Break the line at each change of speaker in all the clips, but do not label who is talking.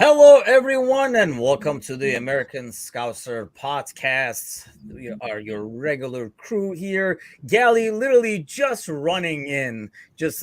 Hello, everyone, and welcome to the American Scouser Podcast. We are your regular crew here. Gally literally just running in.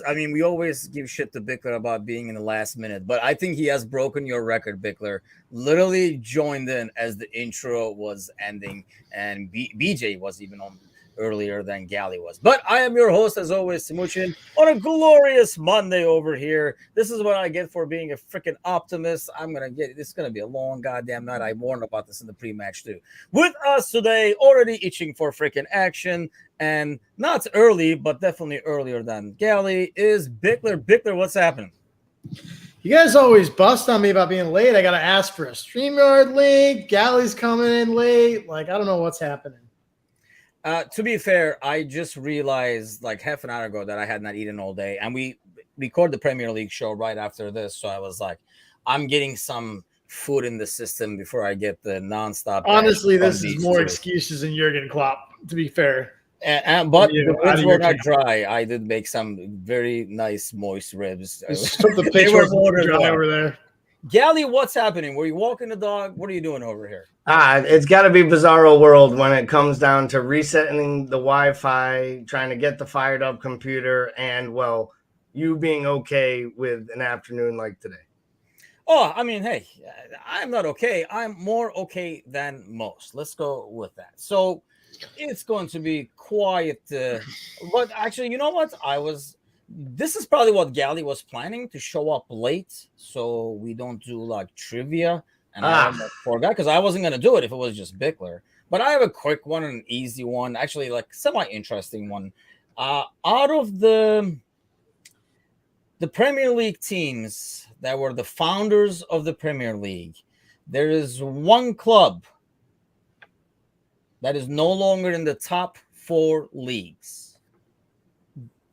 We always give shit to Bickler about being in the last minute, but I think he has broken your record, Bickler. Literally joined in as the intro was ending, and BJ was even on earlier than Gally was. But I am your host, as always, Timuchin, on a glorious Monday over here. This is what I get for being a freaking optimist. This is gonna be a long goddamn night. I warned about this in the pre-match too. With us today, already itching for freaking action, and not early, but definitely earlier than Gally, is Bickler. Bickler, what's happening?
You guys always bust on me about being late. I gotta ask for a StreamYard link. Gally's coming in late. I don't know what's happening.
To be fair, I just realized like half an hour ago that I had not eaten all day, and we record the Premier League show right after this. So I was like, I'm getting some food in the system before I get the nonstop.
Honestly, this is more excuses than Jurgen Klopp, to be fair.
But the ribs were not dry. I did make some very nice moist ribs.
The pitch was dry over there.
Gally, what's happening? Were you walking the dog? What are you doing over here?
It's got to be bizarro world when it comes down to resetting the Wi-Fi, trying to get the fired up computer, and, well, you being okay with an afternoon like today.
Oh, I mean, hey, I'm not okay. I'm more okay than most. Let's go with that. So it's going to be quiet. But actually, you know what? This is probably what Gally was planning, to show up late so we don't do like trivia. And I forgot because I wasn't going to do it if it was just Bickler. But I have a quick one, an easy one, actually like semi-interesting one. Out of the Premier League teams that were the founders of the Premier League, there is one club that is no longer in the top 4 leagues.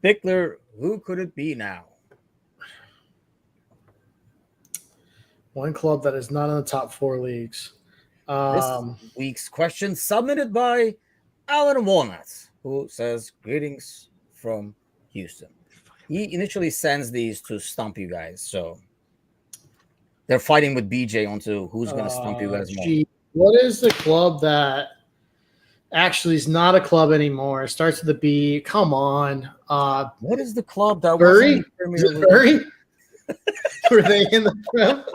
Bickler, who could it be now?
One club that is not in the top 4 leagues.
This week's question submitted by Alan Walnut, who says, greetings from Houston. He initially sends these to stump you guys, so they're fighting with BJ onto who's going to stump you guys more.
What is the club that actually is not a club anymore? It starts with a B. Come on.
What is the club that
Bury? Bury? Were they in the Prem?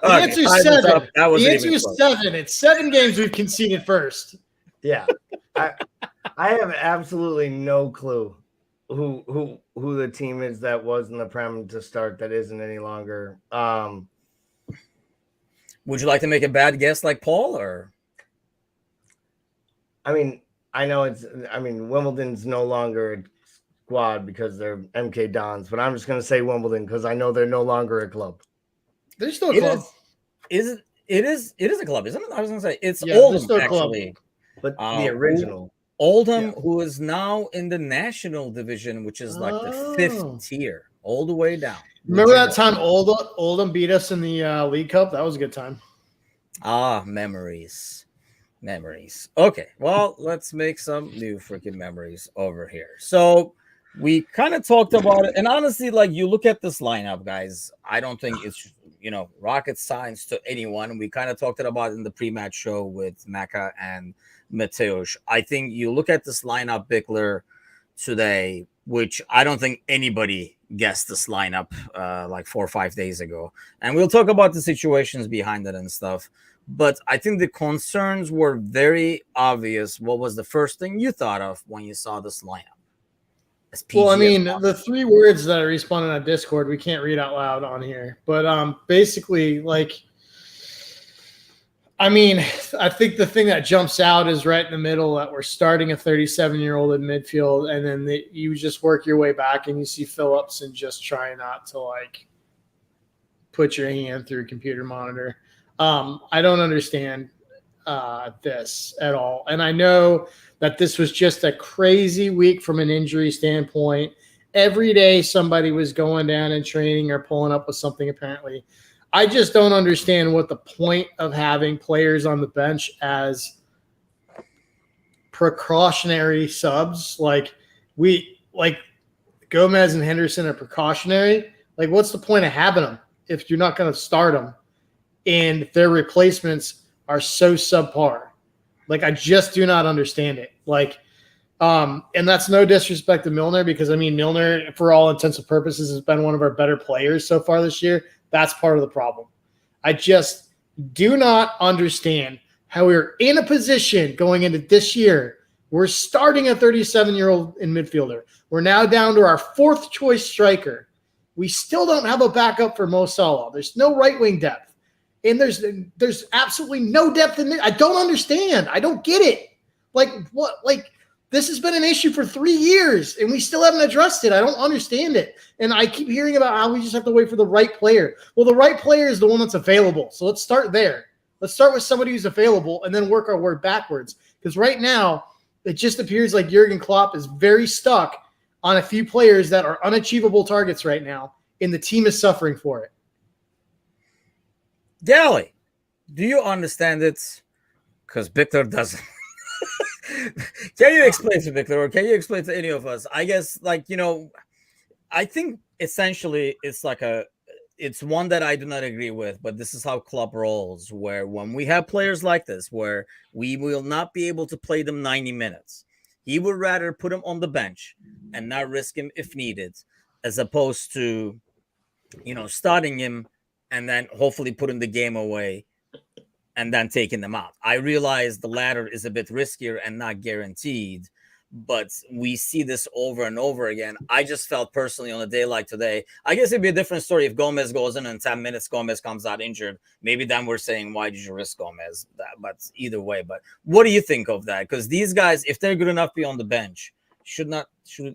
The answer is 7. The answer is 7. It's 7 games we've conceded first.
Yeah. I have absolutely no clue who the team is that was in the Prem to start that isn't any longer.
Would you like to make a bad guess like Paul, or?
I mean, Wimbledon's no longer a squad because they're MK Dons, but I'm just going to say Wimbledon because I know they're no longer a club.
They're still a club.
It is a club, isn't it? I was going to say it's Oldham, actually.
But the original.
Oldham, who is now in the national division, which is like the 5th tier, all the way down.
Remember that time Oldham beat us in the League Cup? That was a good time.
Memories. Okay, well, let's make some new freaking memories over here. So we kind of talked about it, and honestly, like, you look at this lineup, guys, I don't think it's rocket science to anyone. We kind of talked about it in the pre-match show with Maka and Mateusz. I think you look at this lineup, Bickler, today, which I don't think anybody guessed this lineup like 4 or 5 days ago, and we'll talk about the situations behind it and stuff. But I think the concerns were very obvious. What was the first thing you thought of when you saw this lineup?
Well, I mean, the 3 words that I responded on Discord, we can't read out loud on here. But basically, I think the thing that jumps out is right in the middle that we're starting a 37-year-old in midfield, and then you just work your way back and you see Phillips and just try not to, put your hand through a computer monitor. I don't understand this at all. And I know that this was just a crazy week from an injury standpoint. Every day somebody was going down and training or pulling up with something apparently. I just don't understand what the point of having players on the bench as precautionary subs. Gomez and Henderson are precautionary. What's the point of having them if you're not going to start them? and their replacements are so subpar. Like, I just do not understand it. Like, and that's no disrespect to Milner, because I mean, Milner, for all intents and purposes, has been one of our better players so far this year. That's part of the problem. I just do not understand how we're in a position going into this year. We're starting a 37-year-old in midfielder. We're now down to our fourth choice striker. We still don't have a backup for Mo Salah. There's no right wing depth. And there's absolutely no depth in it. I don't understand. I don't get it. Like, what? Like, this has been an issue for 3 years, and we still haven't addressed it. I don't understand it. And I keep hearing about how we just have to wait for the right player. Well, the right player is the one that's available. So let's start there. Let's start with somebody who's available and then work our way backwards. Because right now, it just appears like Jurgen Klopp is very stuck on a few players that are unachievable targets right now, and the team is suffering for it.
Gally, do you understand it? Because Victor doesn't. Can you explain to Victor, or can you explain to any of us? I guess, like, you know, I think essentially it's one that I do not agree with, but this is how Klopp rolls, where when we have players like this, where we will not be able to play them 90 minutes, he would rather put him on the bench and not risk him if needed, as opposed to, you know, starting him and then hopefully putting the game away and then taking them out. I realize the latter is a bit riskier and not guaranteed, but we see this over and over again. I just felt personally on a day like today, I guess it'd be a different story if Gomez goes in 10 minutes, Gomez comes out injured. Maybe then we're saying, why did you risk Gomez? But either way, but what do you think of that? Because these guys, if they're good enough to be on the bench, should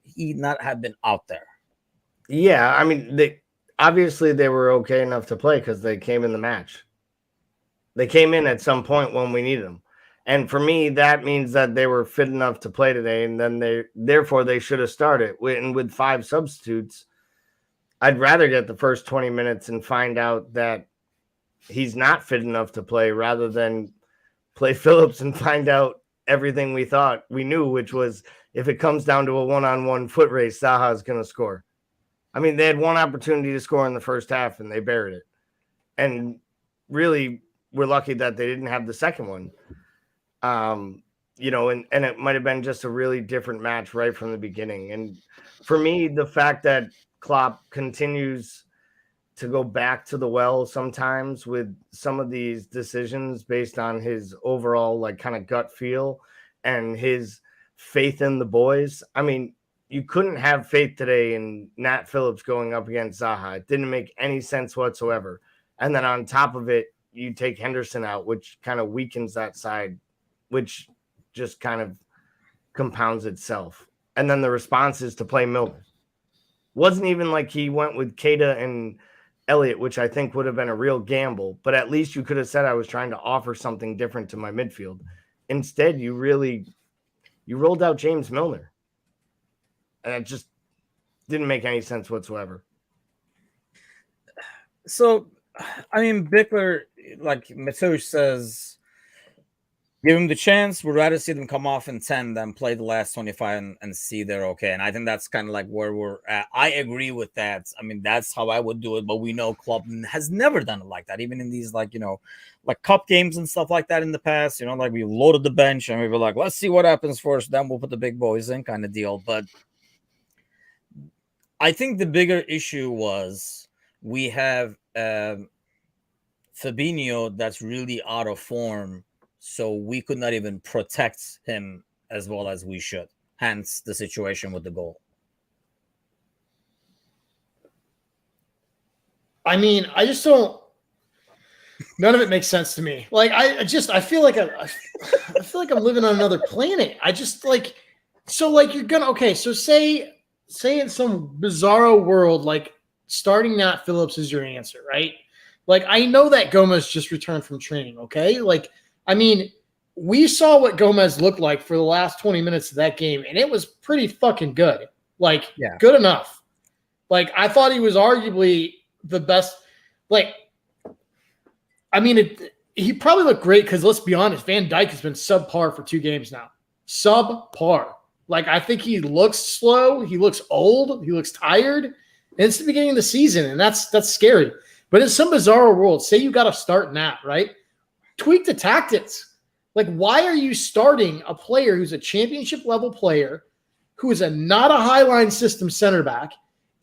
he not have been out there?
Yeah, I mean, they were okay enough to play because they came in the match. They came in at some point when we needed them. And for me, that means that they were fit enough to play today, and then therefore they should have started. And with 5 substitutes, I'd rather get the first 20 minutes and find out that he's not fit enough to play, rather than play Phillips and find out everything we thought we knew, which was if it comes down to a one-on-one foot race, Zaha is going to score. I mean, they had one opportunity to score in the first half, and they buried it. And really, we're lucky that they didn't have the second one. You know, and it might have been just a really different match right from the beginning. And for me, the fact that Klopp continues to go back to the well sometimes with some of these decisions based on his overall, like, kind of gut feel and his faith in the boys. I mean, you couldn't have faith today in Nat Phillips going up against Zaha. It didn't make any sense whatsoever. And then on top of it, you take Henderson out, which kind of weakens that side, which just kind of compounds itself. And then the response is to play Milner. Wasn't even like he went with Keita and Elliott, which I think would have been a real gamble, but at least you could have said I was trying to offer something different to my midfield. Instead, you rolled out James Milner. And it just didn't make any sense whatsoever.
So, I mean, Bickler, like Mateusz says, give him the chance. We'd rather see them come off in 10 than play the last 25 and see they're okay. And I think that's kind of like where we're at. I agree with that. I mean, that's how I would do it. But we know Klopp has never done it like that, even in these, like, you know, like cup games and stuff like that in the past. You know, like we loaded the bench and we were like, let's see what happens first. Then we'll put the big boys in, kind of deal. But I think the bigger issue was we have Fabinho that's really out of form, so we could not even protect him as well as we should. Hence the situation with the goal.
I mean, I just don't. None of it makes sense to me. Like, I feel like I feel like I'm living on another planet. I just like, so like you're gonna, okay, so say in some bizarro world, like starting Nat Phillips is your answer, right? Like, I know that Gomez just returned from training, okay? Like, I mean, we saw what Gomez looked like for the last 20 minutes of that game, and it was pretty fucking good. Like, yeah, good enough. Like, I thought he was arguably the best. Like, I mean, he probably looked great because, let's be honest, Van Dijk has been subpar for 2 games now. Subpar. Like, I think he looks slow. He looks old. He looks tired. And it's the beginning of the season, and that's scary. But in some bizarre world, say you got to start Nat, right? Tweak the tactics. Like, why are you starting a player who's a championship level player, who is not a highline system center back,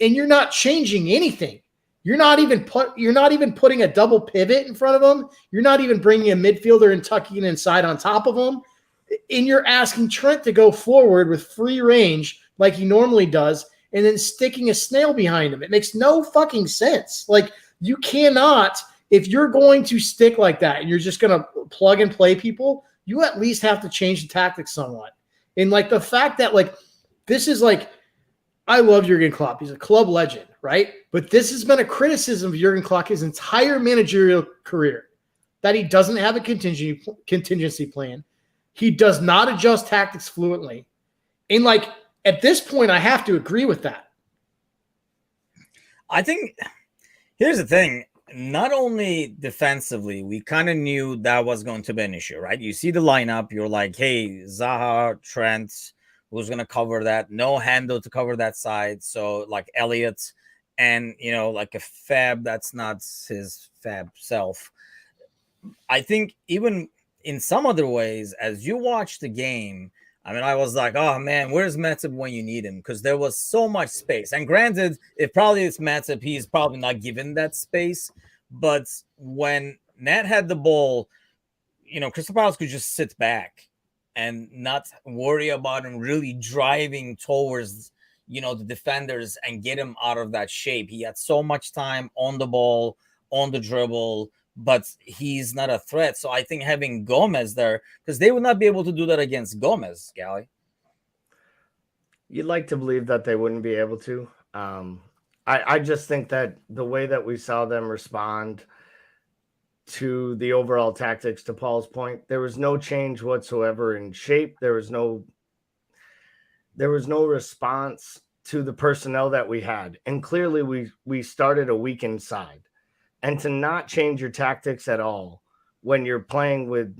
and you're not changing anything? You're not even putting a double pivot in front of him. You're not even bringing a midfielder and tucking it inside on top of him. And you're asking Trent to go forward with free range like he normally does, and then sticking a snail behind him. It makes no fucking sense. Like, you cannot, if you're going to stick like that and you're just going to plug and play people, you at least have to change the tactics somewhat. And like the fact that like, this is like, I love Jurgen Klopp. He's a club legend, right? But this has been a criticism of Jurgen Klopp his entire managerial career, that he doesn't have a contingency plan. He does not adjust tactics fluently. And like, at this point, I have to agree with that.
I think here's the thing. Not only defensively, we kind of knew that was going to be an issue, right? You see the lineup, you're like, hey, Zaha, Trent, who's going to cover that? No Handel to cover that side. So like Elliott and, like a Fab, that's not his Fab self. I think even in some other ways, as you watch the game, I mean, I was like, oh, man, where's Matip when you need him? Because there was so much space. And granted, if probably it's Matip, he's probably not given that space. But when Nat had the ball, Crystal Palace could just sit back and not worry about him really driving towards, the defenders and get him out of that shape. He had so much time on the ball, on the dribble, but he's not a threat. So I think having Gomez there, because they would not be able to do that against Gomez, Gally.
You'd like to believe that they wouldn't be able to. I just think that the way that we saw them respond to the overall tactics, to Paul's point, there was no change whatsoever in shape. There was no response to the personnel that we had. And clearly we started a weakened side. And to not change your tactics at all when you're playing with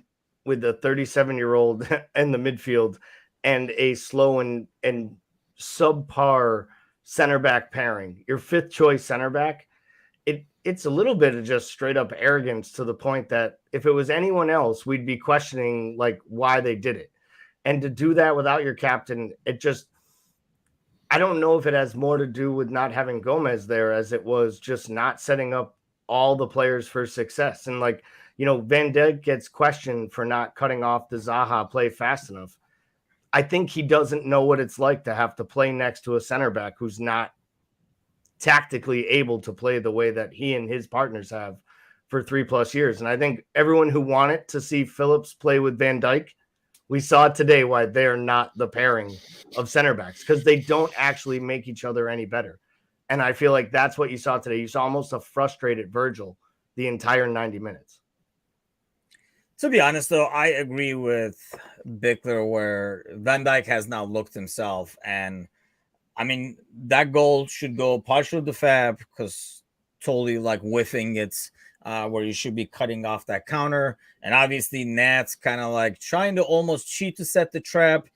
a 37-year-old in the midfield and a slow and subpar center back pairing, your fifth choice center back, it's a little bit of just straight up arrogance, to the point that if it was anyone else, we'd be questioning like why they did it. And to do that without your captain, I don't know if it has more to do with not having Gomez there as it was just not setting up all the players for success. And like, Van Dijk gets questioned for not cutting off the Zaha play fast enough. I think he doesn't know what it's like to have to play next to a center back who's not tactically able to play the way that he and his partners have for 3+ years. And I think everyone who wanted to see Phillips play with Van Dijk, we saw today why they're not the pairing of center backs, because they don't actually make each other any better. And I feel like that's what you saw today. You saw almost a frustrated Virgil the entire 90 minutes.
To be honest, though, I agree with Bickler where Van Dijk has now looked himself. And, I mean, that goal should go partial to Fab, because totally like whiffing it where you should be cutting off that counter. And obviously Nat's kind of like trying to almost cheat to set the trap,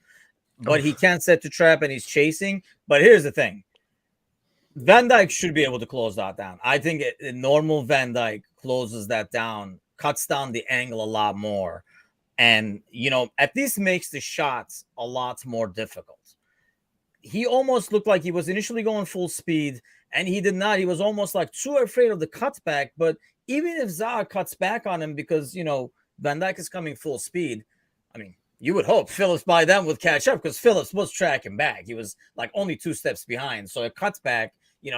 but he can't set the trap and he's chasing. But here's the thing. Van Dijk should be able to close that down. I think a normal Van Dijk closes that down, cuts down the angle a lot more, and, at least makes the shots a lot more difficult. He almost looked like he was initially going full speed, and he did not. He was almost like too afraid of the cutback. But even if Zaha cuts back on him because, Van Dijk is coming full speed, I mean, you would hope Phillips by then would catch up, because Phillips was tracking back. He was like only 2 steps behind. So it cuts back.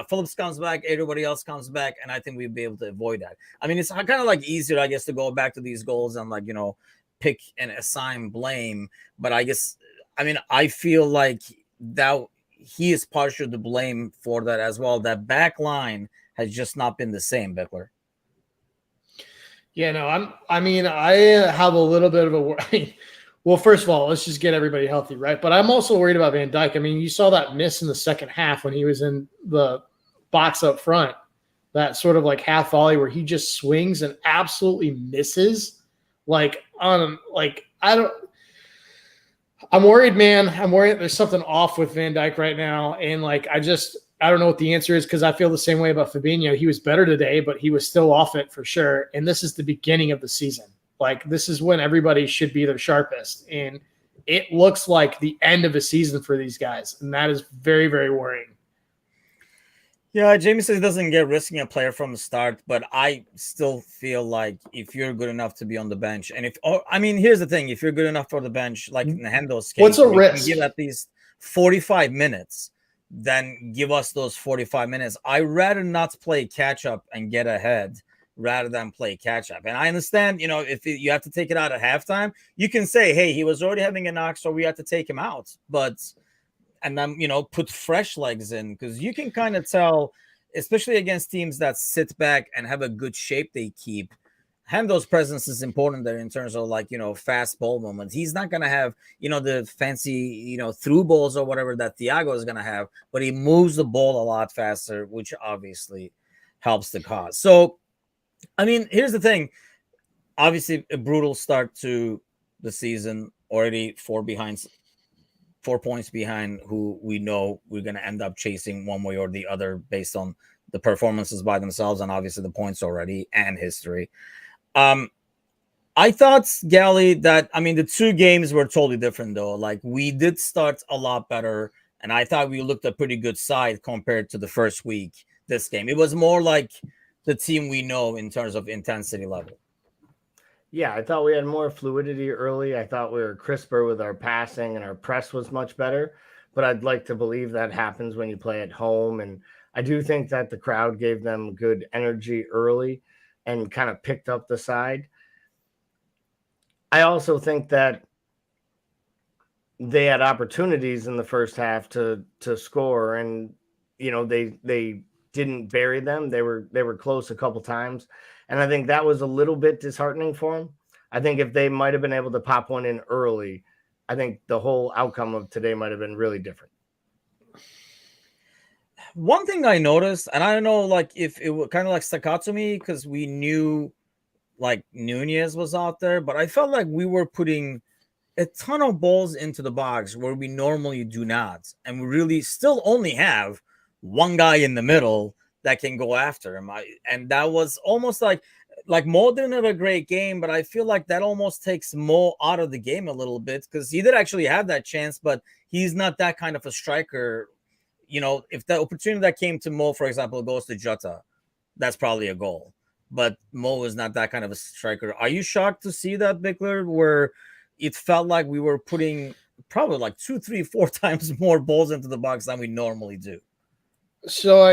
Phillips comes back, everybody else comes back, and I think we'd be able to avoid that. I mean, it's kind of like easier, I guess, to go back to these goals and like, pick and assign blame. But I feel like that he is partial to blame for that as well. That back line has just not been the same, Bickler.
Yeah, no, I have a little bit of a worry. Well, first of all, let's just get everybody healthy, right? But I'm also worried about Van Dijk. I mean, you saw that miss in the second half when he was in the box up front, that sort of like half volley where he just swings and absolutely misses. I'm worried, man. I'm worried there's something off with Van Dijk right now. And like, I just, I don't know what the answer is because I feel the same way about Fabinho. He was better today, but he was still off it for sure. And this is the beginning of the season. Like, this is when everybody should be their sharpest. And it looks like the end of a season for these guys. And that is very, very worrying.
Yeah, Jamie says he doesn't get risking a player from the start, but I still feel like if you're good enough to be on the bench, and here's the thing: if you're good enough for the bench, like in Hendo's case,
what's a risk?
Give at least 45 minutes, then give us those 45 minutes. I'd rather not play catch up and get ahead rather than play catch up. And I understand, if you have to take it out at halftime, you can say, hey, he was already having a knock, so we had to take him out. And then, put fresh legs in, because you can kind of tell, especially against teams that sit back and have a good shape they keep. Hendo's presence is important there in terms of fast ball moments. He's not going to have, the fancy, through balls or whatever that Thiago is going to have, but he moves the ball a lot faster, which obviously helps the cause. So, here's the thing. Obviously, a brutal start to the season, already 4 points behind who we know we're going to end up chasing one way or the other based on the performances by themselves and obviously the points already and history. I thought, Gally, that, the 2 games were totally different, though. Like, we did start a lot better, and I thought we looked a pretty good side compared to the first week this game. It was more like the team we know in terms of intensity level.
Yeah, I thought we had more fluidity early. I thought we were crisper with our passing and our press was much better. But I'd like to believe that happens when you play at home. And I do think that the crowd gave them good energy early and kind of picked up the side. I also think that they had opportunities in the first half to score, and they didn't bury them. They were close a couple times. And I think that was a little bit disheartening for them. I think if they might have been able to pop one in early, I think the whole outcome of today might have been really different.
One thing I noticed, and I don't know, if it kind of stuck out to me because we knew Nunez was out there, but I felt like we were putting a ton of balls into the box where we normally do not. And we really still only have one guy in the middle that can go after him. And that was almost like Mo didn't have a great game, but I feel like that almost takes Mo out of the game a little bit because he did actually have that chance, but he's not that kind of a striker. If the opportunity that came to Mo, for example, goes to Jota, that's probably a goal. But Mo is not that kind of a striker. Are you shocked to see that, Bickler, where it felt like we were putting probably 2, 3, 4 times more balls into the box than we normally do?
So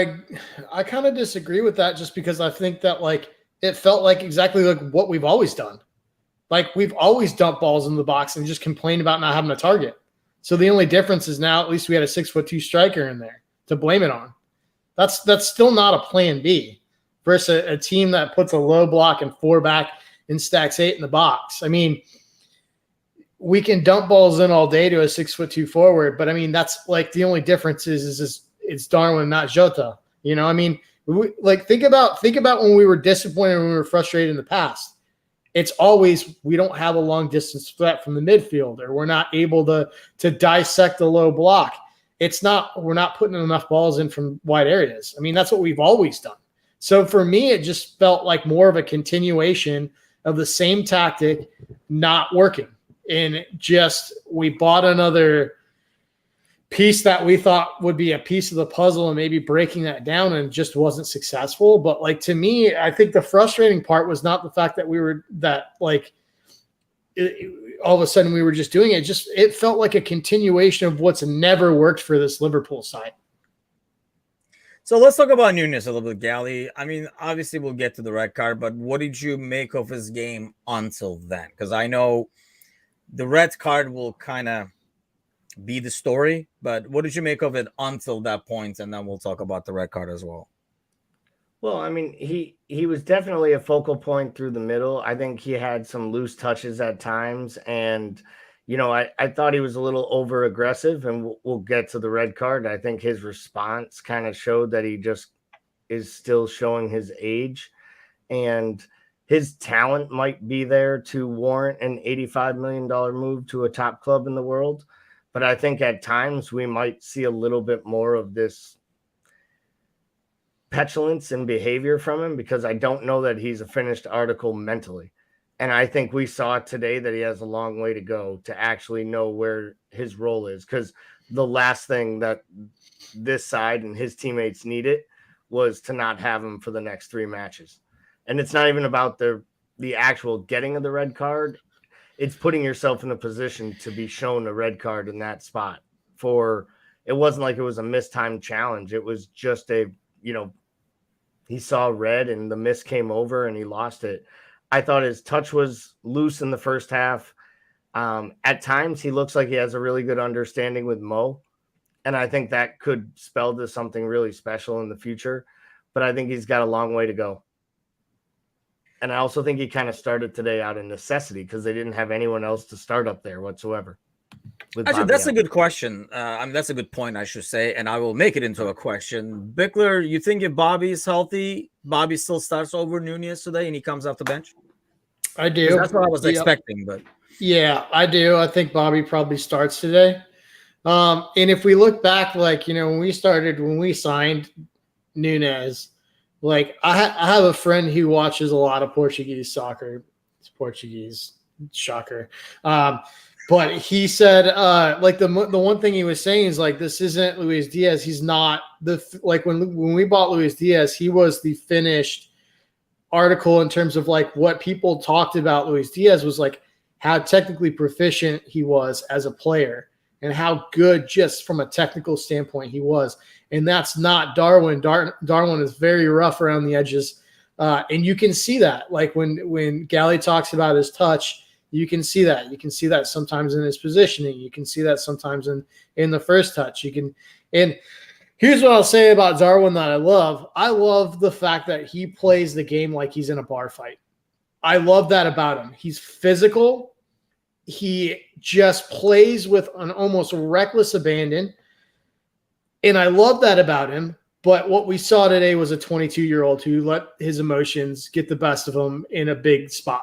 I kind of disagree with that just because I think that it felt like exactly like what we've always done. Like we've always dumped balls in the box and just complained about not having a target. So the only difference is now at least we had a 6'2" striker in there to blame it on. That's still not a plan B versus a team that puts a low block and 4 back and stacks 8 in the box. We can dump balls in all day to a 6'2" forward, but that's the only difference is it's Darwin, not Jota. Think about when we were disappointed, when we were frustrated in the past. It's always we don't have a long distance threat from the midfield, or we're not able to dissect the low block. We're not putting enough balls in from wide areas. That's what we've always done. So for me, it just felt like more of a continuation of the same tactic not working. And we bought another piece that we thought would be a piece of the puzzle and maybe breaking that down, and just wasn't successful. But to me, I think the frustrating part was not the fact that all of a sudden we were just doing it. It felt like a continuation of what's never worked for this Liverpool side.
So let's talk about Nunez a little bit, Gally. Obviously we'll get to the red card, but what did you make of his game until then? Because I know the red card will kind of be the story, but what did you make of it until that point? And then we'll talk about the red card as well.
Well, he was definitely a focal point through the middle. I think he had some loose touches at times, and I thought he was a little over aggressive, and we'll get to the red card. I think his response kind of showed that he just is still showing his age, and his talent might be there to warrant an $85 million move to a top club in the world. But I think at times we might see a little bit more of this petulance and behavior from him because I don't know that he's a finished article mentally. And I think we saw today that he has a long way to go to actually know where his role is, because the last thing that this side and his teammates needed was to not have him for the next 3 matches. And it's not even about the actual getting of the red card. It's putting yourself in a position to be shown a red card in that spot. It wasn't like it was a mistimed challenge. It was just he saw red and the miss came over and he lost it. I thought his touch was loose in the first half. At times, he looks like he has a really good understanding with Mo. And I think that could spell to something really special in the future. But I think he's got a long way to go. And I also think he kind of started today out of necessity because they didn't have anyone else to start up there whatsoever.
Actually, that's a good question. That's a good point, I should say. And I will make it into a question. Bickler, you think if Bobby is healthy, Bobby still starts over Nunez today and he comes off the bench?
I do.
That's what I was expecting. But
yeah, I do. I think Bobby probably starts today. And if we look back, when we signed Nunez, I have a friend who watches a lot of Portuguese soccer. It's Portuguese, shocker. But he said, the one thing he was saying is this isn't Luis Diaz. He's not when we bought Luis Diaz, he was the finished article in terms of what people talked about Luis Diaz was how technically proficient he was as a player and how good just from a technical standpoint he was. And that's not Darwin. Darwin is very rough around the edges. And you can see that when Gally talks about his touch, you can see that. You can see that sometimes in his positioning. You can see that sometimes in the first touch. And here's what I'll say about Darwin that I love. I love the fact that he plays the game like he's in a bar fight. I love that about him. He's physical. He just plays with an almost reckless abandon. And I love that about him. But what we saw today was a 22-year-old who let his emotions get the best of him in a big spot.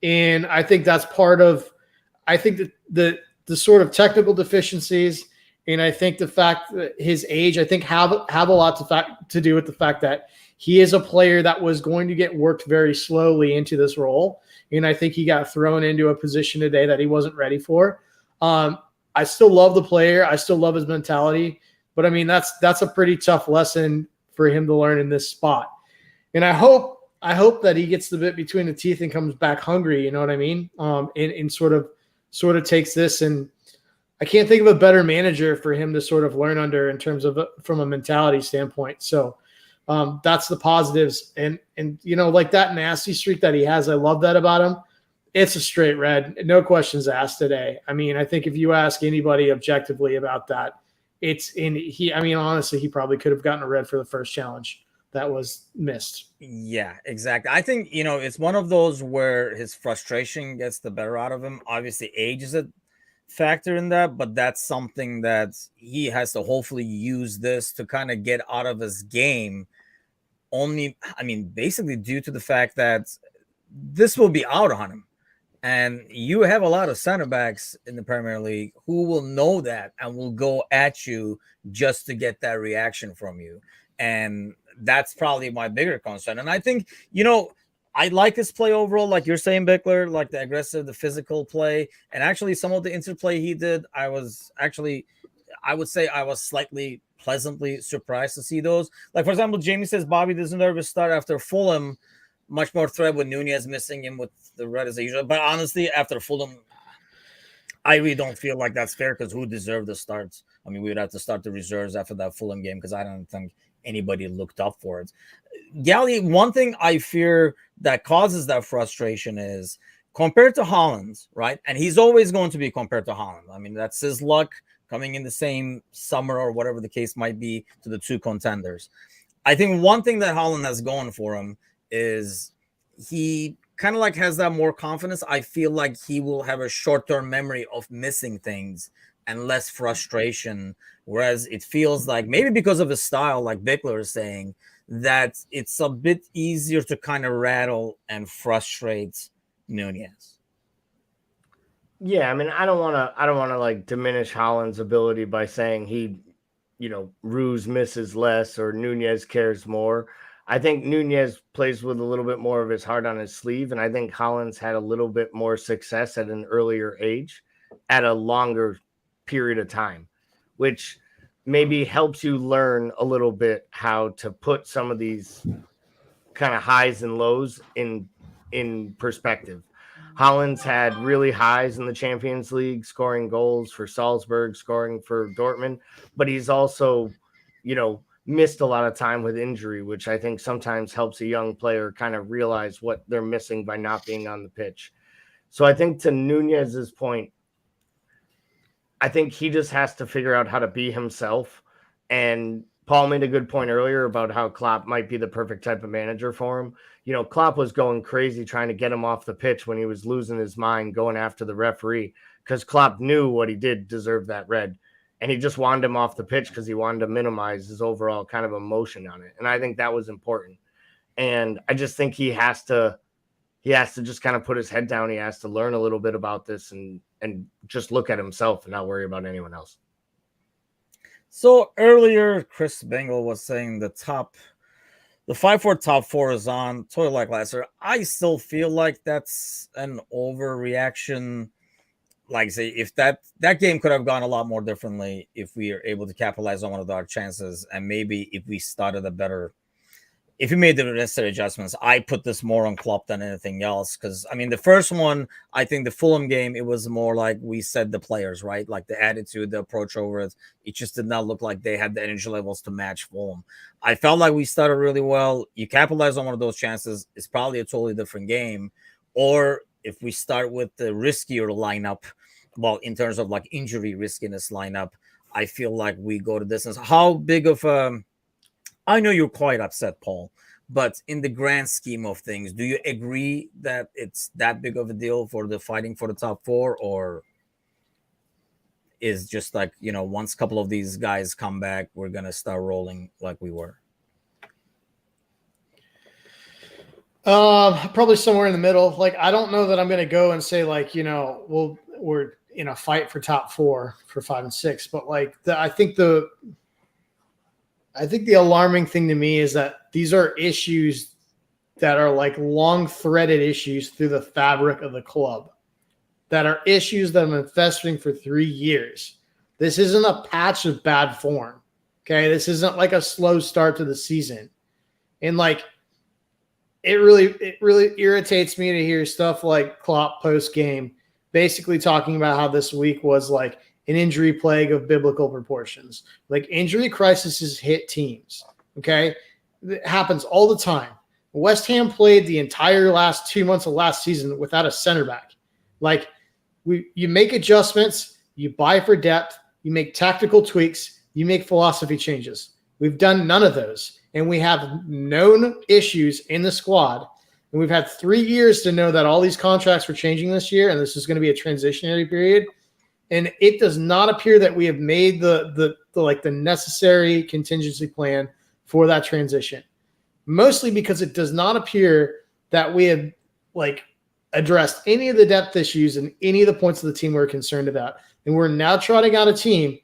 And I think that's part of – I think that the sort of technical deficiencies – and I think the fact that his age, I think, have a lot to do with the fact that he is a player that was going to get worked very slowly into this role. And I think he got thrown into a position today that he wasn't ready for. I still love the player. I still love his mentality. But, that's a pretty tough lesson for him to learn in this spot. And I hope that he gets the bit between the teeth and comes back hungry, you know what I mean? And sort of takes this, and I can't think of a better manager for him to sort of learn under in terms of from a mentality standpoint. So that's the positives. And that nasty streak that he has, I love that about him. It's a straight red. No questions asked today. I think if you ask anybody objectively about that, honestly, he probably could have gotten a red for the first challenge that was missed.
Yeah, exactly. I think, it's one of those where his frustration gets the better out of him. Obviously, age is a factor in that, but that's something that he has to hopefully use this to kind of get out of his game. Basically due to the fact that this will be out on him. And you have a lot of center backs in the Premier League who will know that and will go at you just to get that reaction from you. And that's probably my bigger concern. And I think, I like his play overall, like you're saying, Bickler, like the aggressive, the physical play. And actually some of the interplay he did, I would say I was slightly pleasantly surprised to see those. Like, for example, Jamie says Bobby doesn't nervous start after Fulham. Much more threat with Nunez missing him with the red as usual. But honestly, after Fulham, I really don't feel like that's fair because who deserved the starts? We would have to start the reserves after that Fulham game because I don't think anybody looked up for it. Gally, one thing I fear that causes that frustration is compared to Haaland, right? And he's always going to be compared to Haaland. That's his luck coming in the same summer or whatever the case might be to the two contenders. I think one thing that Haaland has going for him is he kind of has that more confidence. I feel like he will have a short-term memory of missing things and less frustration. Whereas it feels like maybe because of his style, like Bickler is saying, that it's a bit easier to kind of rattle and frustrate Nunez.
Yeah, I don't want to diminish Haaland's ability by saying he Ruse misses less or Nunez cares more. I think Nunez plays with a little bit more of his heart on his sleeve, and I think Hollins had a little bit more success at an earlier age, at a longer period of time, which maybe helps you learn a little bit how to put some of these kind of highs and lows in perspective. Hollins had really highs in the Champions League, scoring goals for Salzburg, scoring for Dortmund, but he's also, missed a lot of time with injury, which I think sometimes helps a young player kind of realize what they're missing by not being on the pitch. So I think to Nunez's point, I think he just has to figure out how to be himself. And Paul made a good point earlier about how Klopp might be the perfect type of manager for him. Klopp was going crazy trying to get him off the pitch when he was losing his mind, going after the referee, because Klopp knew what he did deserved that red. And he just wanted him off the pitch because he wanted to minimize his overall kind of emotion on it. And I think that was important. And I just think he has to just kind of put his head down. He has to learn a little bit about this and just look at himself and not worry about anyone else.
So earlier, Chris Bengal was saying the 5-4 top four is on totally like last year. I still feel like that's an overreaction. Like I say, if that game could have gone a lot more differently if we are able to capitalize on one of our chances, and maybe if we started if we made the necessary adjustments. I put this more on Klopp than anything else, because the first one, I think the Fulham game, it was more like we said, the players, right? Like the attitude, the approach over it. It just did not look like they had the energy levels to match Fulham. I felt like we started really well. You capitalize on one of those chances, it's probably a totally different game. Or if we start with the riskier lineup, well, in terms of like injury riskiness lineup, I feel like we go to distance. How big of I know you're quite upset, Paul, but in the grand scheme of things, do you agree that it's that big of a deal for the fighting for the top four, or is just like, once a couple of these guys come back, we're going to start rolling like we were?
Probably somewhere in the middle. Like, I don't know that I'm going to go and say like, we're in a fight for top four for 5 and 6, but like I think the alarming thing to me is that these are issues that are like long threaded issues through the fabric of the club, that are issues that have been festering for 3 years. This isn't a patch of bad form. Okay. This isn't like a slow start to the season. And like, it really irritates me to hear stuff like Klopp post game, basically talking about how this week was like an injury plague of biblical proportions. Like, injury crises hit teams. Okay. It happens all the time. West Ham played the entire last 2 months of last season without a center back. Like, you make adjustments, you buy for depth, you make tactical tweaks, you make philosophy changes. We've done none of those. And we have known issues in the squad. And we've had 3 years to know that all these contracts were changing this year, and this is going to be a transitionary period. And it does not appear that we have made the necessary contingency plan for that transition. Mostly because it does not appear that we have like addressed any of the depth issues and any of the points of the team we're concerned about. And we're now trotting out a team,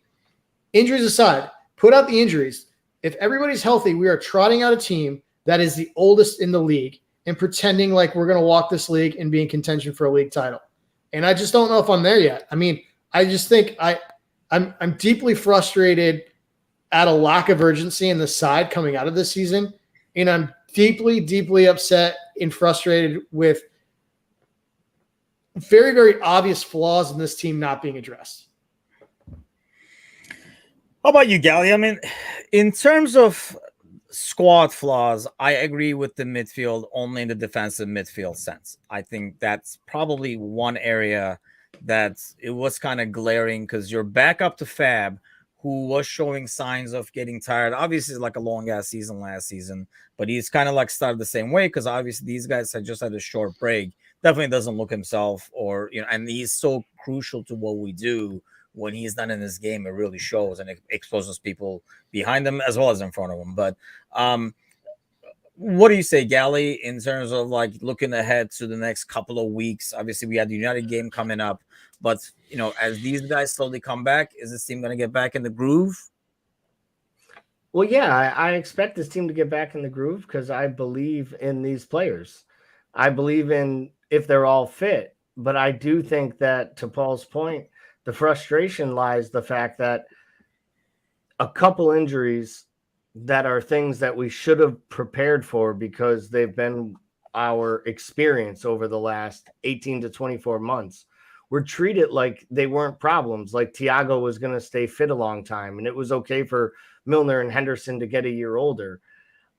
injuries aside, put out the injuries. If everybody's healthy, we are trotting out a team that is the oldest in the league and pretending like we're going to walk this league and be in contention for a league title. And I just don't know if I'm there yet. I just think I'm deeply frustrated at a lack of urgency in the side coming out of this season. And I'm deeply, deeply upset and frustrated with very, very obvious flaws in this team not being addressed.
How about you, Gally? In terms of squad flaws, I agree with the midfield only in the defensive midfield sense. I think that's probably one area that it was kind of glaring, because you're back up to Fab, who was showing signs of getting tired. Obviously, like a long-ass season last season, but he's kind of like started the same way, because obviously these guys had just had a short break. Definitely doesn't look himself, or, and he's so crucial to what we do. When he's not in this game, it really shows, and it exposes people behind him as well as in front of him. But what do you say, Gally, in terms of like looking ahead to the next couple of weeks? Obviously, we had the United game coming up, but as these guys slowly come back, is this team going to get back in the groove?
Well, yeah, I expect this team to get back in the groove because I believe in these players. I believe in if they're all fit. But I do think that, to Paul's point, the frustration lies the fact that a couple injuries that are things that we should have prepared for because they've been our experience over the last 18 to 24 months were treated like they weren't problems, like Thiago was going to stay fit a long time and it was okay for Milner and Henderson to get a year older.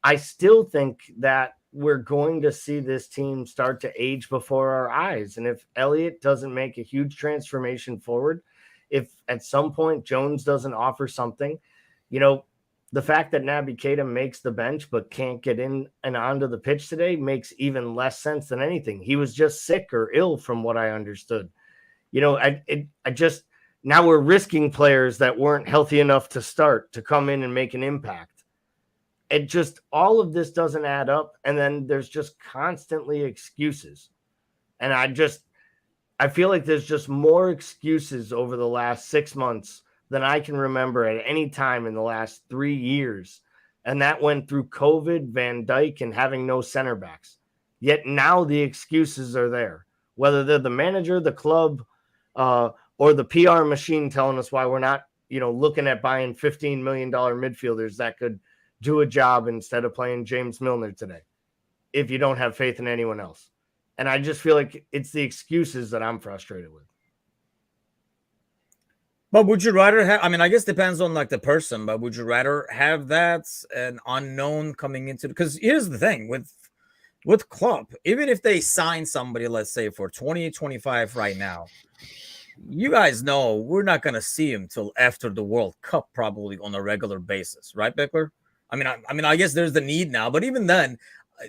I still think that we're going to see this team start to age before our eyes. And if Elliott doesn't make a huge transformation forward, if at some point Jones doesn't offer something, the fact that Naby Keita makes the bench but can't get in and onto the pitch today makes even less sense than anything. He was just sick or ill from what I understood. Now we're risking players that weren't healthy enough to start to come in and make an impact. All of this doesn't add up. And then there's just constantly excuses. And I feel like there's just more excuses over the last 6 months than I can remember at any time in the last 3 years. And that went through COVID, Van Dijk, and having no center backs. Yet now the excuses are there, whether they're the manager, the club, or the PR machine telling us why we're not, looking at buying $15 million midfielders that could do a job instead of playing James Milner today, if you don't have faith in anyone else. And I just feel like it's the excuses that I'm frustrated with.
But would you rather have, I guess depends on like the person, but would you rather have that an unknown coming into, because here's the thing with Klopp, even if they sign somebody, let's say for 2025 right now, you guys know we're not going to see him till after the World Cup, probably on a regular basis, right, Bickler? I guess there's the need now, but even then,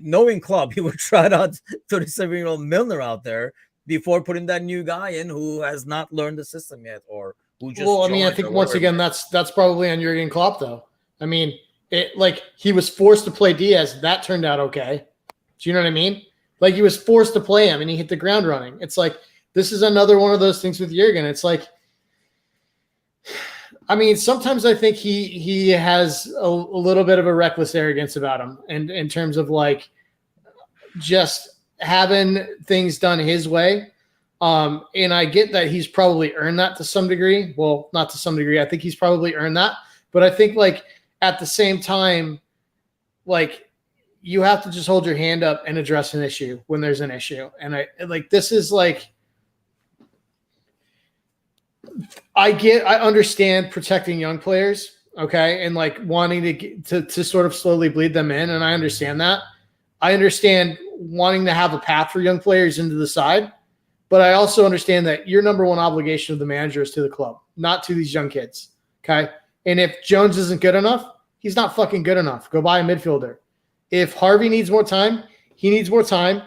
knowing Klopp, he would try out 37-year-old Milner out there before putting that new guy in who has not learned the system yet, or who just.
Well, I think once again that's probably on Jurgen Klopp, though. He was forced to play Diaz. That turned out okay. Do you know what I mean? Like, he was forced to play him, and he hit the ground running. It's like this is another one of those things with Jurgen. It's like, sometimes I think he has a little bit of a reckless arrogance about him, and in terms of like just having things done his way. And I get that he's probably earned that to some degree. Well, not to some degree. I think he's probably earned that. But I think like at the same time, like you have to just hold your hand up and address an issue when there's an issue. And this is like, I understand protecting young players, okay, and like wanting to sort of slowly bleed them in, and I understand that. I understand wanting to have a path for young players into the side, but I also understand that your number one obligation of the manager is to the club, not to these young kids, okay? And if Jones isn't good enough, he's not fucking good enough. Go buy a midfielder. If Harvey needs more time, he needs more time.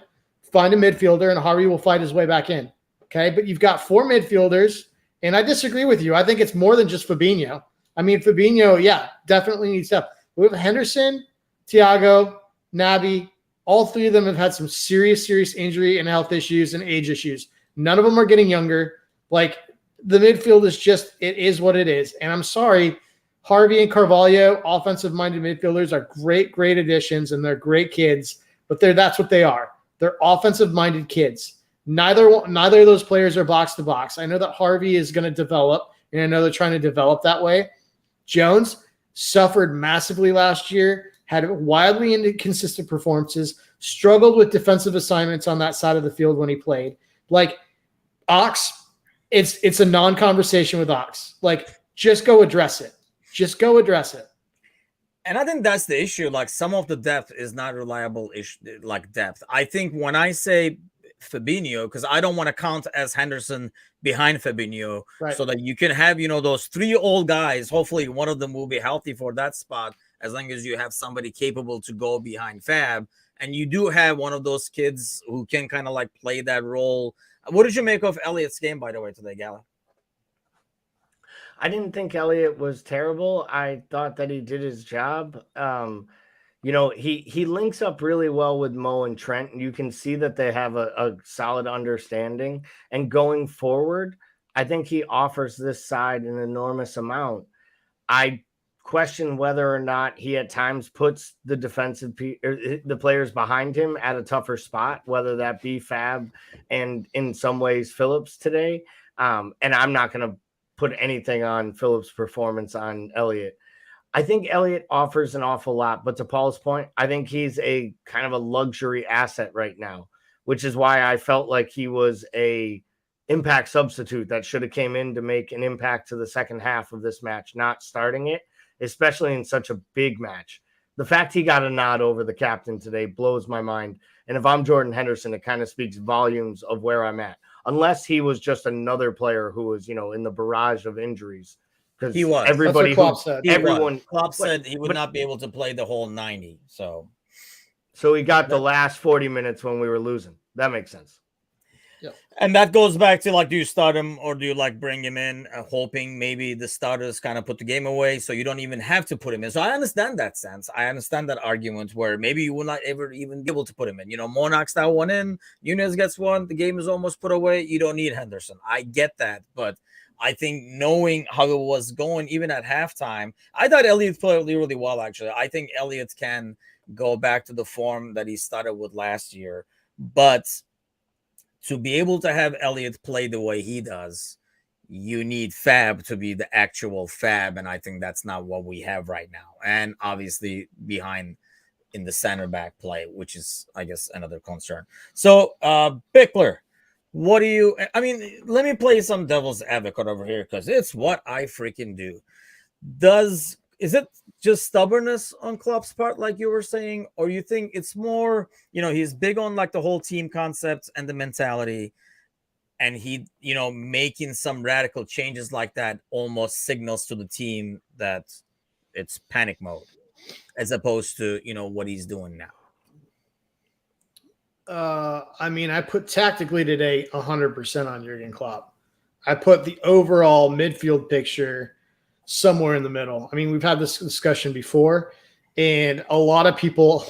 Find a midfielder, and Harvey will fight his way back in, okay? But you've got 4 midfielders. And I disagree with you. I think it's more than just Fabinho. Fabinho, yeah, definitely needs help. We have Henderson, Thiago, Naby. All 3 of them have had some serious injury and health issues and age issues. None of them are getting younger. Like, the midfield is just, it is what it is. And I'm sorry, Harvey and Carvalho, offensive-minded midfielders, are great additions, and they're great kids. But that's what they are. They're offensive-minded kids. Neither of those players are box to box. I know that Harvey is going to develop, and I know they're trying to develop that way. Jones suffered massively last year, had wildly inconsistent performances, struggled with defensive assignments on that side of the field when he played. Like, Ox, it's a non-conversation with Ox. Like, just go address it.
And I think that's the issue. Like, some of the depth is not reliable depth. I think when I say Fabinho, because I don't want to count as Henderson behind Fabinho, right, so that you can have, those 3 old guys. Hopefully one of them will be healthy for that spot, as long as you have somebody capable to go behind Fab. And you do have one of those kids who can kind of like play that role. What did you make of Elliott's game, by the way, today, Gala?
I didn't think Elliott was terrible. I thought that he did his job. He links up really well with Mo and Trent. You can see that they have a solid understanding. And going forward, I think he offers this side an enormous amount. I question whether or not he at times puts the the players behind him at a tougher spot, whether that be Fab and in some ways Phillips today. And I'm not going to put anything on Phillips' performance on Elliott. I think Elliott offers an awful lot, but to Paul's point, I think he's a kind of a luxury asset right now, which is why I felt like he was a impact substitute that should have came in to make an impact to the second half of this match, not starting it, especially in such a big match. The fact he got a nod over the captain today blows my mind. And if I'm Jordan Henderson, it kind of speaks volumes of where I'm at, unless he was just another player who was, in the barrage of injuries. Because
he was.
Everybody,
Klopp said.
Klopp said he would not be able to play the whole 90. So
he got the last 40 minutes when we were losing. That makes sense.
Yep. And that goes back to do you start him or do you bring him in, hoping maybe the starters kind of put the game away so you don't even have to put him in. So I understand that sense. I understand that argument where maybe you will not ever even be able to put him in. Mo knocks that one in, Nunez gets one, the game is almost put away. You don't need Henderson. I get that, but I think knowing how it was going, even at halftime, I thought Elliott played really well, actually. I think Elliott can go back to the form that he started with last year, but to be able to have Elliott play the way he does, you need Fab to be the actual Fab, and I think that's not what we have right now. And obviously behind in the center back play, which is, I guess, another concern. So, Bickler, let me play some devil's advocate over here because it's what I freaking do. Is it just stubbornness on Klopp's part, like you were saying, or you think it's more, he's big on the whole team concept and the mentality, and he, making some radical changes like that almost signals to the team that it's panic mode, as opposed to, what he's doing now?
I put tactically today 100% on Jurgen Klopp. I put the overall midfield picture somewhere in the middle. We've had this discussion before, and a lot of people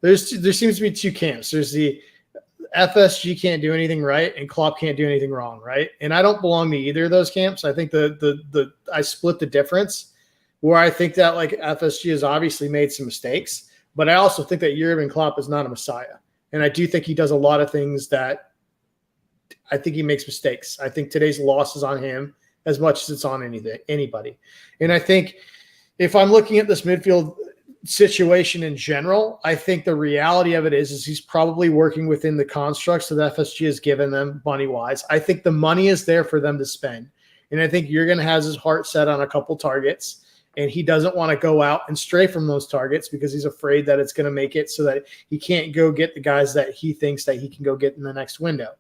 there seems to be two camps. There's the FSG can't do anything right and Klopp can't do anything wrong, right? And I don't belong to either of those camps. I think I split the difference, where I think that FSG has obviously made some mistakes, but I also think that Jurgen Klopp is not a messiah. And I do think he does a lot of things that I think he makes mistakes. I think today's loss is on him as much as it's on anybody. And I think if I'm looking at this midfield situation in general, I think the reality of it is he's probably working within the constructs that FSG has given them money-wise. I think the money is there for them to spend. And I think Jurgen has his heart set on a couple targets, and he doesn't want to go out and stray from those targets because he's afraid that it's going to make it so that he can't go get the guys that he thinks that he can go get in the next window.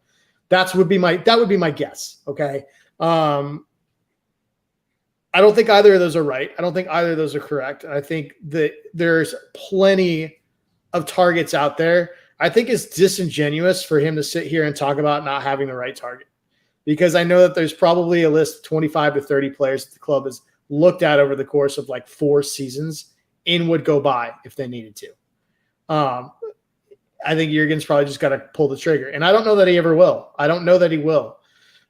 That would be my guess. Okay. I don't think either of those are right. I don't think either of those are correct. I think that there's plenty of targets out there. I think it's disingenuous for him to sit here and talk about not having the right target, because I know that there's probably a list of 25 to 30 players that the club has looked at over the course of 4 seasons and would go buy if they needed to. I think Jurgen's probably just got to pull the trigger, and I don't know that he ever will. I don't know that he will.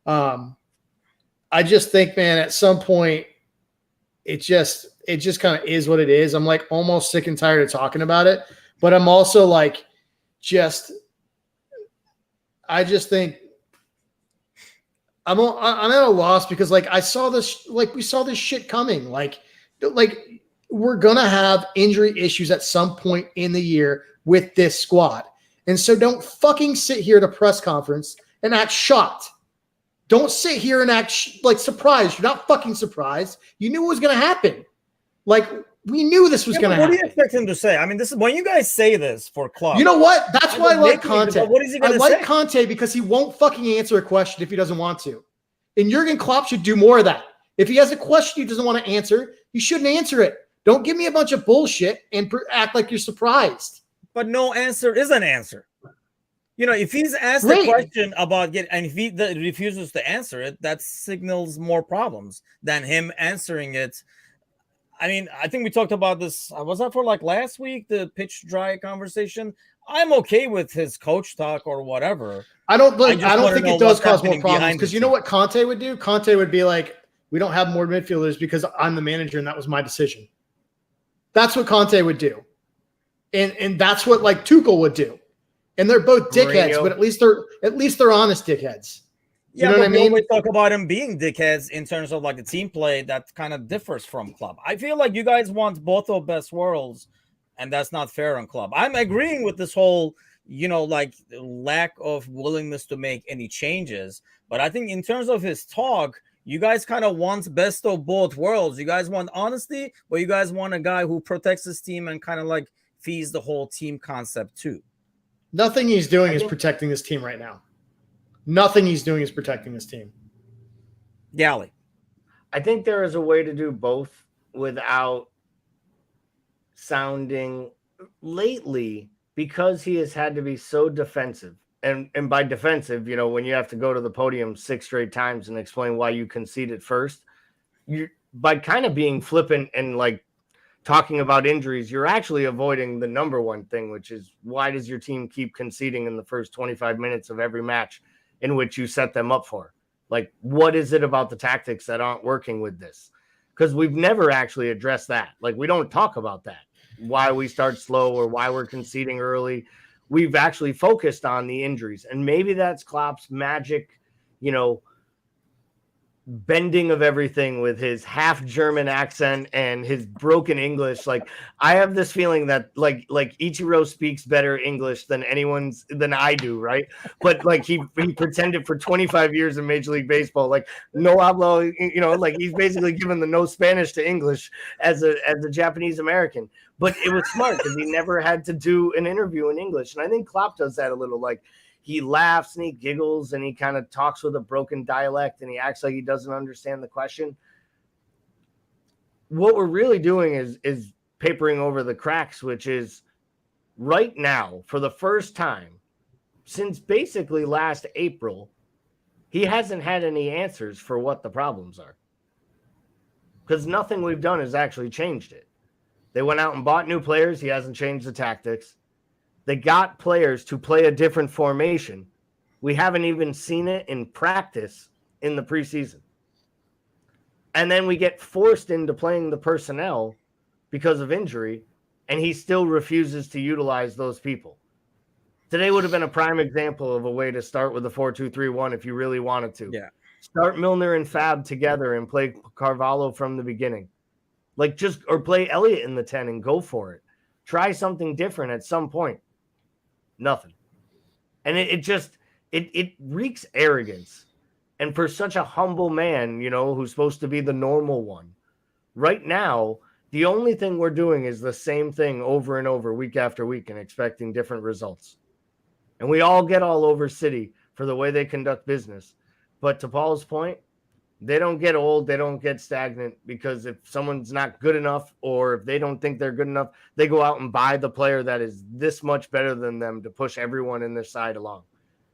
I just think, man, at some point, it just kind of is what it is. I'm almost sick and tired of talking about it, but I'm also I just think I'm at a loss because I saw this, we saw this shit coming. We're going to have injury issues at some point in the year with this squad. And so don't fucking sit here at a press conference and act shocked. Don't sit here and act surprised. You're not fucking surprised. You knew it was going to happen. We knew this was going to happen.
What do you expect him to say? This is when you guys say this for Klopp.
You know what? That's why I like Conte.
What is he going to say?
I like Conte because he won't fucking answer a question if he doesn't want to. And Jurgen Klopp should do more of that. If he has a question he doesn't want to answer, he shouldn't answer it. Don't give me a bunch of bullshit and act like you're surprised.
But no answer is an answer. If he's asked a question about and if he refuses to answer it, that signals more problems than him answering it. I think we talked about this. Was that for last week, the pitch dry conversation? I'm okay with his coach talk or whatever.
I don't think it does cause more problems because you know what Conte would do? Conte would be we don't have more midfielders because I'm the manager and that was my decision. That's what Conte would do. And that's what like Tuchel would do. And they're both dickheads,
Mourinho.
but at least they're honest dickheads.
Yeah,
know
but
what I
we
mean?
always talk about them being dickheads in terms of like the team play that kind of differs from club. I feel like you guys want both of best worlds, and that's not fair on club. I'm agreeing with this whole, like lack of willingness to make any changes. But I think in terms of his talk, you guys kind of want best of both worlds. You guys want honesty, but you guys want a guy who protects his team and kind of like feeds the whole team concept too.
Nothing he's doing is protecting this team right now. Nothing he's doing is protecting this team.
Gally.
I think there is a way to do both without sounding lately, because he has had to be so defensive. And by defensive, when you have to go to the podium 6 straight times and explain why you conceded first, by kind of being flippant and like talking about injuries, you're actually avoiding the number one thing, which is why does your team keep conceding in the first 25 minutes of every match in which you set them up for? Like, what is it about the tactics that aren't working with this? Because we've never actually addressed that. Like, we don't talk about that, why we start slow or why we're conceding early. We've actually focused on the injuries. And maybe that's Klopp's magic, bending of everything with his half German accent and his broken English. Like, I have this feeling that like Ichiro speaks better English than I do, right? But like he pretended for 25 years in Major League Baseball, like no hablo, like he's basically given the no Spanish to English as a Japanese American. But it was smart because he never had to do an interview in English. And I think Klopp does that a little. Like, he laughs and he giggles and he kind of talks with a broken dialect and he acts like he doesn't understand the question. What we're really doing is papering over the cracks, which is right now, for the first time since basically last April, he hasn't had any answers for what the problems are. Because nothing we've done has actually changed it. They went out and bought new players. He hasn't changed the tactics. They got players to play a different formation. We haven't even seen it in practice in the preseason. And then we get forced into playing the personnel because of injury, and he still refuses to utilize those people. Today would have been a prime example of a way to start with a 4-2-3-1 if you really wanted to.
Yeah.
Start Milner and Fab together and play Carvalho from the beginning. Or play Elliott in the 10 and go for it. Try something different at some point. Nothing. And it reeks arrogance. And for such a humble man, who's supposed to be the normal one, right now, the only thing we're doing is the same thing over and over, week after week, and expecting different results. And we all get all over City for the way they conduct business. But to Paul's point, they don't get old, they don't get stagnant, because if someone's not good enough or if they don't think they're good enough, they go out and buy the player that is this much better than them to push everyone in their side along.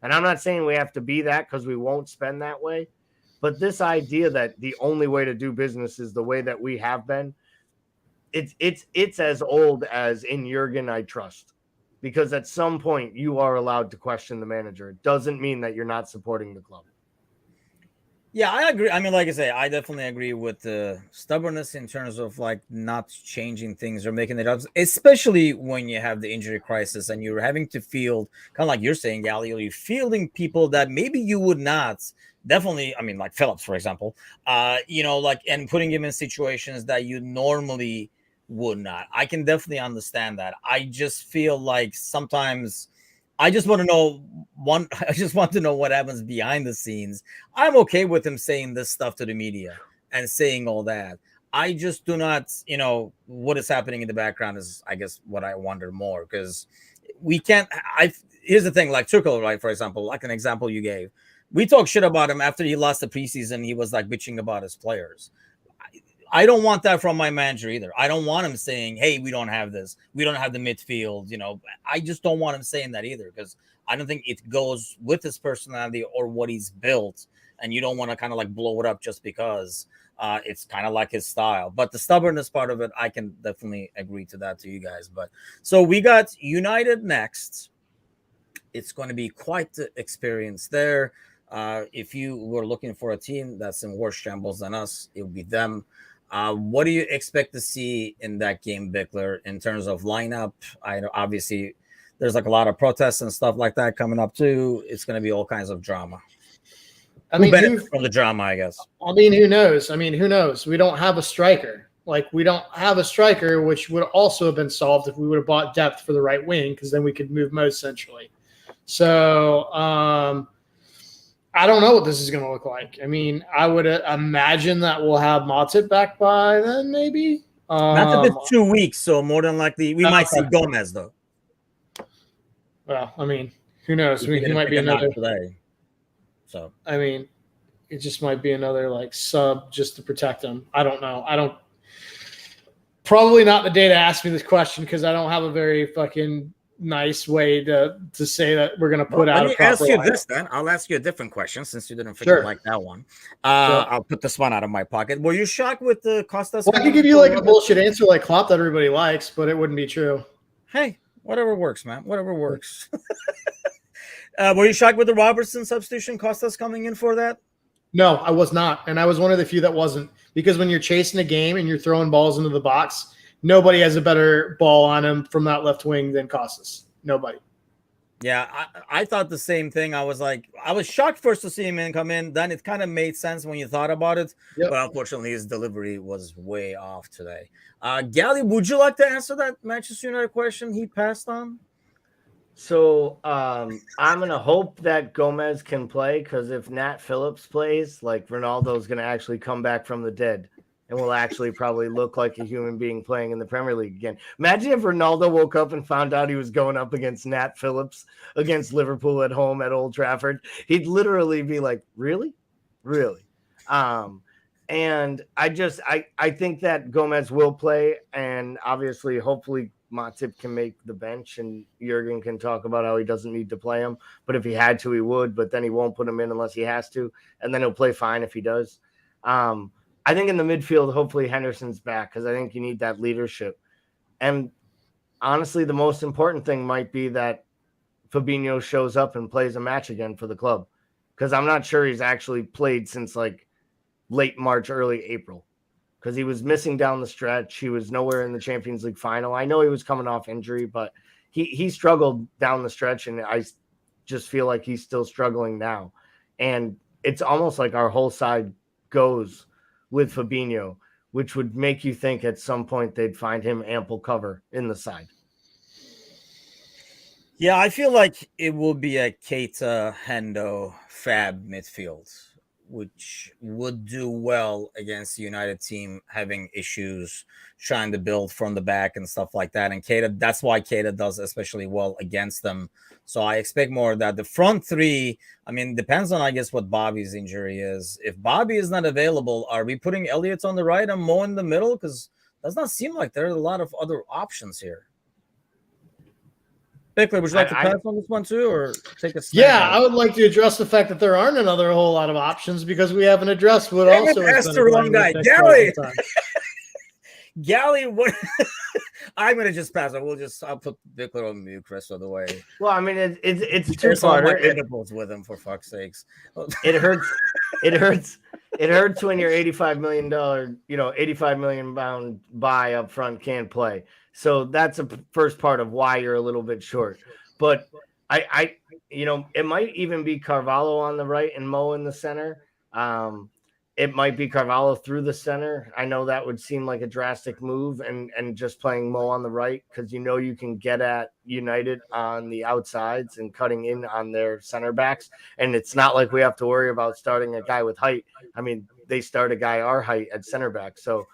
And I'm not saying we have to be that, because we won't spend that way. But this idea that the only way to do business is the way that we have been, it's as old as in Jurgen I trust. Because at some point you are allowed to question the manager. It doesn't mean that you're not supporting the club.
Yeah, I agree. I mean, like I say, I definitely agree with the stubbornness in terms of like not changing things or making it up, especially when you have the injury crisis and you're having to field, kind of like you're saying, Gally, you're fielding people that maybe you would not. Definitely, I mean, like Phillips, for example, and putting him in situations that you normally would not. I can definitely understand that. I just feel like sometimes I just want to know I just want to know what happens behind the scenes. I'm okay with him saying this stuff to the media and saying all that. I just do not, what is happening in the background is, I guess, what I wonder more, because we can't. Here's the thing, like Tuchel, right? For example, like an example you gave, we talk shit about him after he lost the preseason. He was like bitching about his players. I don't want that from my manager either. I don't want him saying, hey, we don't have this. We don't have the midfield. I just don't want him saying that either, because I don't think it goes with his personality or what he's built. And you don't want to kind of like blow it up just because it's kind of like his style. But the stubbornness part of it, I can definitely agree to that to you guys. But so we got United next. It's going to be quite the experience there. If you were looking for a team that's in worse shambles than us, it would be them. What do you expect to see in that game, Bickler, in terms of lineup? I know obviously there's like a lot of protests and stuff like that coming up too. It's going to be all kinds of drama.
I mean,
who benefits from the drama, I guess.
I mean, who knows? Who knows? We don't have a striker. We don't have a striker, which would also have been solved if we would have bought depth for the right wing, because then we could move Mo centrally. So I don't know what this is going to look like. I would imagine that we'll have Matip back by then, maybe.
Matip is 2 weeks, so more than likely we might see Gomez, though.
Well, who knows? He might be another
today. So
it just might be another sub just to protect him. I don't know. Probably not the day to ask me this question, because I don't have a very fucking nice way to say that we're going to put out.
Let me ask you this then. I'll ask you a different question, since you didn't like that one. I'll put this one out of my pocket. Were you shocked with the Costas?
Well, I could give you a bullshit answer like Klopp that everybody likes, but it wouldn't be true.
Hey, whatever works, man. Whatever works. Were you shocked with the Robertson substitution, Costas coming in for that?
No, I was not. And I was one of the few that wasn't. Because when you're chasing a game and you're throwing balls into the box, nobody has a better ball on him from that left wing than Costas. Nobody.
Yeah, I thought the same thing. I was shocked first to see him come in. Then it kind of made sense when you thought about it. Yep. But unfortunately, his delivery was way off today. Gally, would you like to answer that Manchester United question he passed on?
So I'm going to hope that Gomez can play, because if Nat Phillips plays, Ronaldo's going to actually come back from the dead and will actually probably look like a human being playing in the Premier League again. Imagine if Ronaldo woke up and found out he was going up against Nat Phillips against Liverpool at home at Old Trafford. He'd literally be like, really? Really? And I think that Gomez will play, and obviously, hopefully, Matip can make the bench, and Jurgen can talk about how he doesn't need to play him. But if he had to, he would. But then he won't put him in unless he has to, and then he'll play fine if he does. I think in the midfield, hopefully Henderson's back, because I think you need that leadership. And honestly, the most important thing might be that Fabinho shows up and plays a match again for the club, because I'm not sure he's actually played since late March, early April, because he was missing down the stretch. He was nowhere in the Champions League final. I know he was coming off injury, but he struggled down the stretch, and I just feel like he's still struggling now. And it's almost like our whole side goes with Fabinho, which would make you think at some point they'd find him ample cover in the side.
Yeah, I feel like it will be a Keita, Hendo, Fab midfield, which would do well against the United team having issues trying to build from the back and stuff like that. And Keita, that's why Keita does especially well against them. So I expect more of that. The front three, depends on, I guess, what Bobby's injury is. If Bobby is not available, are we putting Elliott on the right and Mo in the middle? Because it does not seem like there are a lot of other options here. Bickler, would you like to pass on this one too, or take a snap?
Yeah, I would like to address the fact that there aren't another whole lot of options, because we haven't addressed what also has been
the wrong guy. Gally, what? I'm gonna just pass it. I'll put Bickler on mute, Chris, of the way.
Well, it's two-parter.
Edibles with him, for fuck's sakes.
It hurts. It hurts when your $85 million, £85 million buy up front can't play. So that's a first part of why you're a little bit short. But I it might even be Carvalho on the right and Mo in the center. It might be Carvalho through the center. I know that would seem like a drastic move, and just playing Mo on the right, because you can get at United on the outsides and cutting in on their center backs. And it's not like we have to worry about starting a guy with height. They start a guy our height at center back. So,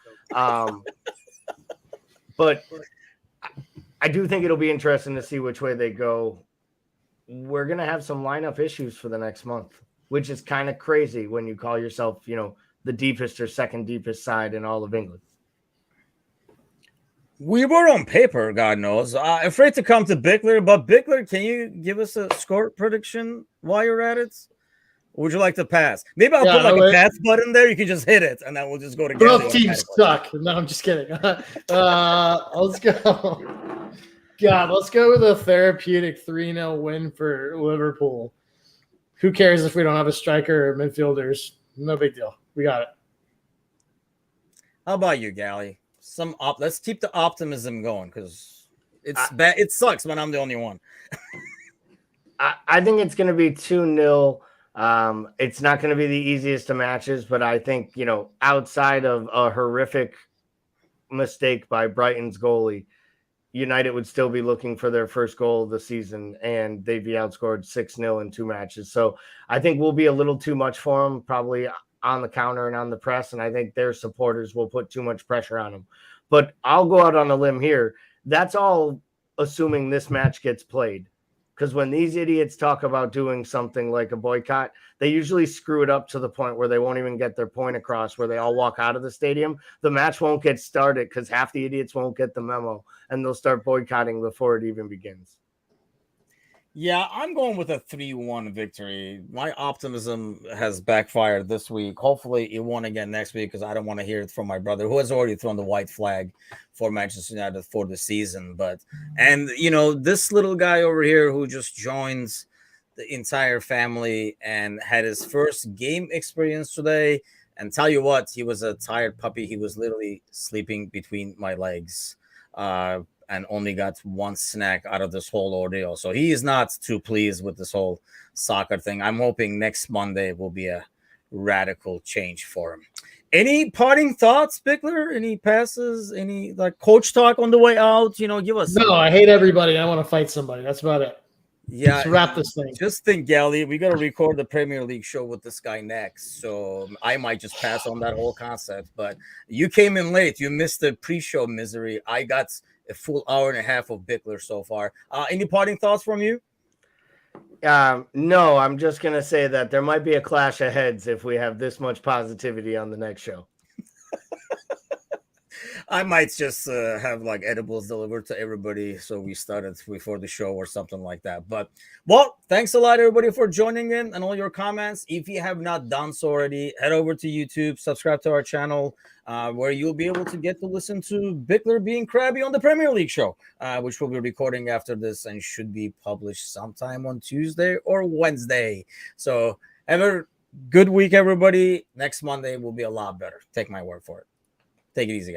but I do think it'll be interesting to see which way they go. We're going to have some lineup issues for the next month, which is kind of crazy when you call yourself, the deepest or second deepest side in all of England.
We were on paper, God knows. Afraid to come to Bickler, but Bickler, can you give us a score prediction while you're at it? Or would you like to pass? Maybe I'll put a pass button there. You can just hit it, and then we'll just go together.
Both teams suck. No, I'm just kidding. Let's go. God, let's go with a therapeutic 3-0 win for Liverpool. Who cares if we don't have a striker or midfielders? No big deal. We got it.
How about you, Gally? Let's keep the optimism going because it's bad. It sucks when I'm the only one.
I think it's going to be 2-0. It's not going to be the easiest of matches, but I think, outside of a horrific mistake by Brighton's goalie, United would still be looking for their first goal of the season, and they'd be outscored 6-0 in 2 matches. So I think we'll be a little too much for them, probably on the counter and on the press, and I think their supporters will put too much pressure on them. But I'll go out on a limb here. That's all assuming this match gets played. Because when these idiots talk about doing something like a boycott, they usually screw it up to the point where they won't even get their point across, where they all walk out of the stadium. The match won't get started because half the idiots won't get the memo, and they'll start boycotting before it even begins.
Yeah, I'm going with a 3-1 victory. My optimism has backfired this week. Hopefully it won't again next week because I don't want to hear it from my brother who has already thrown the white flag for Manchester United for the season. And this little guy over here who just joins the entire family and had his first game experience today. And tell you what, he was a tired puppy. He was literally sleeping between my legs. And only got one snack out of this whole ordeal. So he is not too pleased with this whole soccer thing. I'm hoping next Monday will be a radical change for him. Any parting thoughts, Bickler? Any passes? Any coach talk on the way out? Give us.
No, I hate everybody. I want to fight somebody. That's about it.
Yeah.
Let's wrap this thing.
Just think, Gally, we got to record the Premier League show with this guy next. So I might just pass on that whole concept. But you came in late. You missed the pre-show misery. I got a full hour and a half of Bickler so far. Any parting thoughts from you?
No, I'm just going to say that there might be a clash of heads if we have this much positivity on the next show.
I might just have edibles delivered to everybody. So we started before the show or something like that. But, thanks a lot, everybody, for joining in and all your comments. If you have not done so already, head over to YouTube, subscribe to our channel, where you'll be able to get to listen to Bickler being crabby on the Premier League show, which we'll be recording after this and should be published sometime on Tuesday or Wednesday. So have a good week, everybody. Next Monday will be a lot better. Take my word for it. Take it easy, guys.